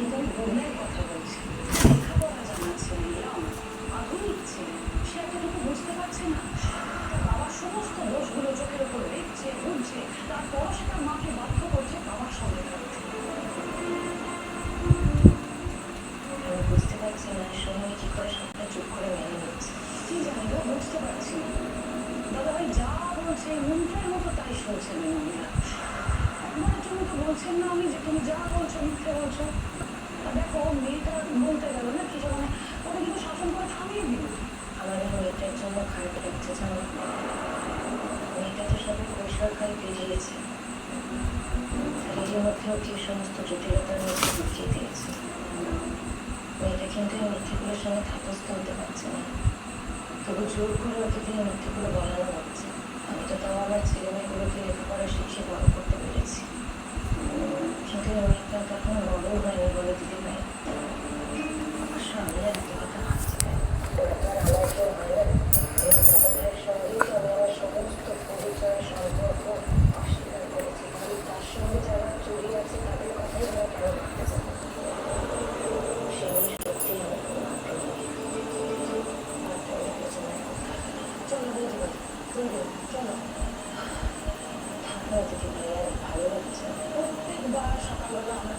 কিন্তু আমি বন্যার কথা বলছি। লেখাপড়া জানা ছেলে, আধুনিক ছেলে, সে এতটুকু বুঝতে পারছে না। তার বাবার সমস্ত দোষগুলো চোখের উপর দেখছে, বুঝছে, তারপরও সে তার মাকে বাধ্য করছে বাবার সঙ্গে থাকতে। আমি বুঝতে পারছি না সময় কি করে সবটা চুপ করে মেনে নিচ্ছে। কি জানি গো, বুঝতে পারছি না। দাদাভাই যা বলছে মন্ত্রের মতো তাই শুনছেন মহিলা। একবারের জন্য তো বলছেন না আমি যে তুমি যা বলছো মিথ্যে বলছো। দেখো মেয়েটা বলতে গেল না কি মানে ওটা কিন্তু শাসন করে থামিয়ে দিল। আমাদের মেয়েটার জন্য খারাপ লাগছে জানো, মেয়েটা তো সবে কৈশোর কাল পেরিয়েছে, আর এর মধ্যেও কি সমস্ত জটিলতার মধ্যে লুকিয়ে দিয়েছে। মেয়েটা কিন্তু এই মিথ্যেগুলোর সঙ্গে ধাতস্থ হতে পারছে না, তবু জোর করে ওকে দিয়ে মিথ্যেগুলো বলানো হচ্ছে। আমি তো তাও আমার ছেলে মেয়েগুলোকে লেখাপড়া শিখিয়ে বড় করতে পেরেছি, কিন্তু এই মেয়েটা তখন বড় হয়নি বলে দিদি ভাই। আমার সামনে এত কথা হাসছে কেন? ওরা তো আর আমার কেউ হয় না। আমার দাদা ভাইয়ের সঙ্গেই তো আমি আমার সমস্ত পরিচয় সম্পর্ক অস্বীকার করেছি, কারণ তার সঙ্গে যারা জড়িয়ে আছে তাদের কথাই আমরা কেন ভাবতে চাই। সে নিয়ে সত্যিই আমার কোনো আগ্রহ নেই। আর অনেক কিছু নয়। চলো দিদি ভাই, চলো। থাকো দিদি ভাই, আর ভালো লাগছে। প্রত্যেকবার সকালবেলা আমরা